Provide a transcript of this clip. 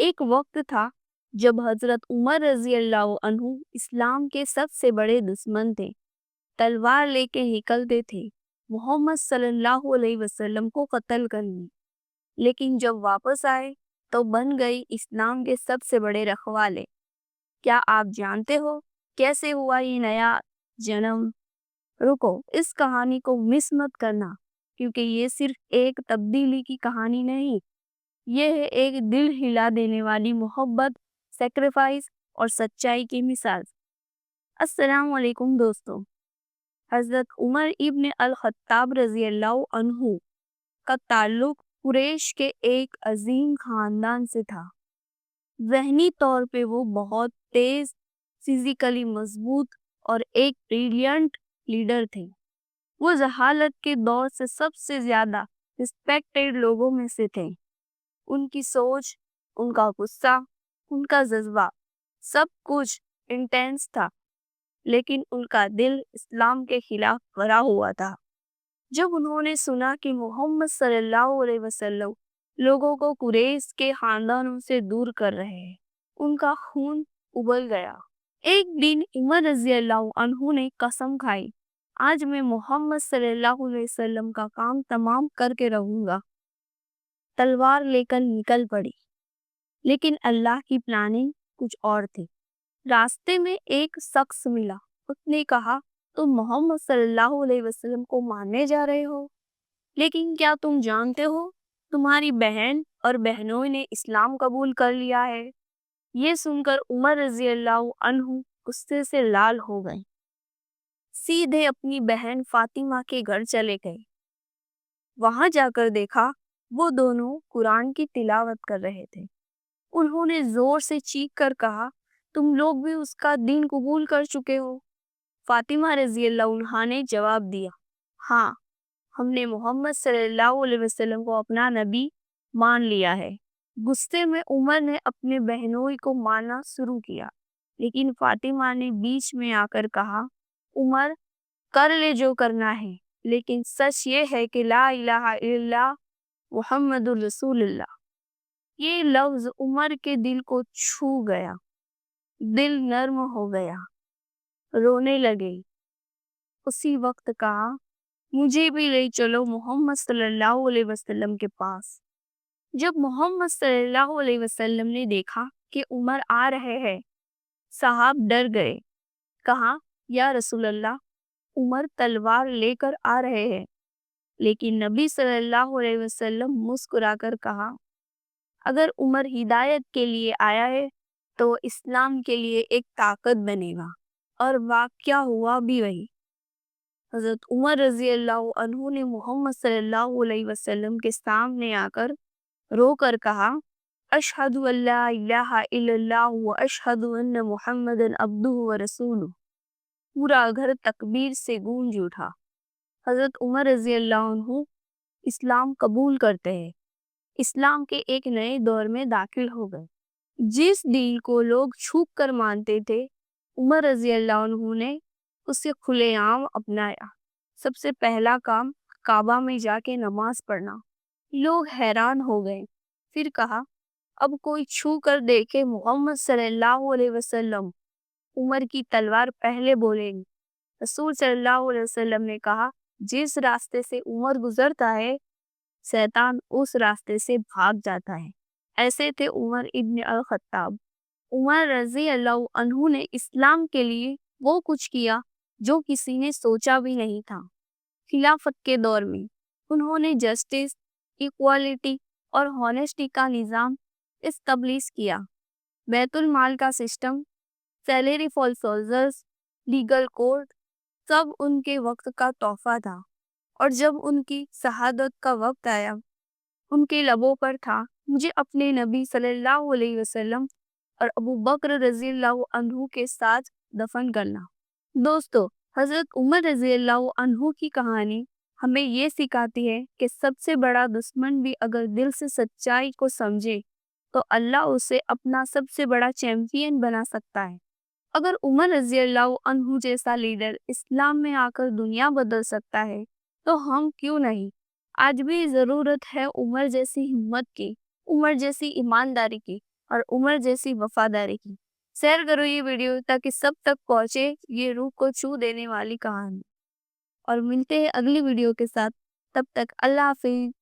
ایک وقت تھا جب حضرت عمر رضی اللہ عنہ اسلام کے سب سے بڑے دشمن تھے، تلوار لے کے نکلتے تھے محمد صلی اللہ علیہ وسلم کو قتل کرنے، لیکن جب واپس آئے تو بن گئی اسلام کے سب سے بڑے رکھوالے۔ کیا آپ جانتے ہو کیسے ہوا یہ نیا جنم؟ رکو، اس کہانی کو مس مت کرنا، کیونکہ یہ صرف ایک تبدیلی کی کہانی نہیں، یہ ہے ایک دل ہلا دینے والی محبت، سیکریفائس اور سچائی کی مثال۔ السلام علیکم دوستو۔ حضرت عمر ابن الخطاب رضی اللہ عنہ کا تعلق قریش کے ایک عظیم خاندان سے تھا۔ ذہنی طور پہ وہ بہت تیز، فزیکلی مضبوط اور ایک بریلینٹ لیڈر تھے۔ وہ جہالت کے دور سے سب سے زیادہ رسپیکٹڈ لوگوں میں سے تھے۔ ان کی سوچ، ان کا غصہ، ان کا جذبہ، سب کچھ انٹینس تھا، لیکن ان کا دل اسلام کے خلاف بھرا ہوا تھا۔ جب انہوں نے سنا کہ محمد صلی اللہ علیہ وسلم لوگوں کو قریش کے خاندانوں سے دور کر رہے ہیں، ان کا خون ابل گیا۔ ایک دن عمر رضی اللہ عنہ نے قسم کھائی، آج میں محمد صلی اللہ علیہ وسلم کا کام تمام کر کے رہوں گا۔ تلوار لے کر نکل پڑی، لیکن اللہ کی پلاننگ کچھ اور تھی۔ راستے میں ایک شخص ملا، اس نے کہا، تم محمد صلی اللہ علیہ وسلم کو ماننے جا رہے ہو، لیکن کیا تم جانتے ہو تمہاری بہن اور بہنوں نے اسلام قبول کر لیا ہے؟ یہ سن کر عمر رضی اللہ عنہ غصے سے لال ہو گئے، سیدھے اپنی بہن فاطمہ کے گھر چلے گئے۔ وہاں جا کر دیکھا وہ دونوں قرآن کی تلاوت کر رہے تھے۔ انہوں نے زور سے چیخ کر کہا، تم لوگ بھی اس کا دین قبول کر چکے ہو؟ فاطمہ رضی اللہ عنہا نے جواب دیا، ہاں، ہم نے محمد صلی اللہ علیہ وسلم کو اپنا نبی مان لیا ہے۔ غصے میں عمر نے اپنے بہنوں کو مارنا شروع کیا، لیکن فاطمہ نے بیچ میں آ کر کہا، عمر، کر لے جو کرنا ہے، لیکن سچ یہ ہے کہ لا الہ الا اللہ محمد الرسول اللہ۔ یہ لفظ عمر کے دل کو چھو گیا، دل نرم ہو گیا، رونے لگے۔ اسی وقت کہا، مجھے بھی لے چلو محمد صلی اللہ علیہ وسلم کے پاس۔ جب محمد صلی اللہ علیہ وسلم نے دیکھا کہ عمر آ رہے ہیں، صحاب ڈر گئے۔ کہا، یا رسول اللہ، عمر تلوار لے کر آ رہے ہیں۔ لیکن نبی صلی اللہ علیہ وسلم مسکرا کر کہا، اگر عمر ہدایت کے لیے آیا ہے تو اسلام کے لیے ایک طاقت بنے گا۔ اور واقعہ ہوا بھی وہی۔ حضرت عمر رضی اللہ عنہ نے محمد صلی اللہ علیہ وسلم کے سامنے آ کر رو کر کہا، اشہد ان لا الہ الا اللہ و اشہد ان محمد عبدہ و رسولہ۔ پورا گھر تکبیر سے گونج اٹھا۔ حضرت عمر رضی اللہ عنہ اسلام قبول کرتے ہیں، اسلام کے ایک نئے دور میں داخل ہو گئے۔ جس دین کو لوگ چھپ کر مانتے تھے، عمر رضی اللہ عنہ نے اسے کھلے عام اپنایا۔ سب سے پہلا کام کعبہ میں جا کے نماز پڑھنا۔ لوگ حیران ہو گئے۔ پھر کہا، اب کوئی چھو کر دیکھے محمد صلی اللہ علیہ وسلم، عمر کی تلوار پہلے بولے گی۔ رسول صلی اللہ علیہ وسلم نے کہا، جس راستے سے عمر گزرتا ہے، شیطان اس راستے سے بھاگ جاتا ہے۔ ایسے تھے عمر ابن الخطاب۔ عمر رضی اللہ عنہ نے اسلام کے لیے وہ کچھ کیا جو کسی نے سوچا بھی نہیں تھا۔ خلافت کے دور میں انہوں نے جسٹس، ایکوالٹی اور ہونیسٹی کا نظام اسٹیبلش کیا۔ بیت المال کا system, salary for soldiers, legal court, سب ان کے وقت کا تحفہ تھا۔ اور جب ان کی شہادت کا وقت آیا، ان کے لبوں پر تھا، مجھے اپنے نبی صلی اللہ علیہ وسلم اور ابو بکر رضی اللہ عنہ کے ساتھ دفن کرنا۔ دوستو، حضرت عمر رضی اللہ عنہ کی کہانی ہمیں یہ سکھاتی ہے کہ سب سے بڑا دشمن بھی اگر دل سے سچائی کو سمجھے تو اللہ اسے اپنا سب سے بڑا چیمپئن بنا سکتا ہے۔ اگر عمر رضی اللہ عنہ جیسا لیڈر اسلام میں آ کر دنیا بدل سکتا ہے تو ہم کیوں نہیں؟ آج بھی ضرورت ہے عمر جیسی ہمت کی، عمر جیسی ایمانداری کی اور عمر جیسی وفاداری کی۔ شیئر کرو یہ ویڈیو تاکہ سب تک پہنچے یہ روح کو چھو دینے والی کہانی۔ اور ملتے ہیں اگلی ویڈیو کے ساتھ، تب تک اللہ حافظ۔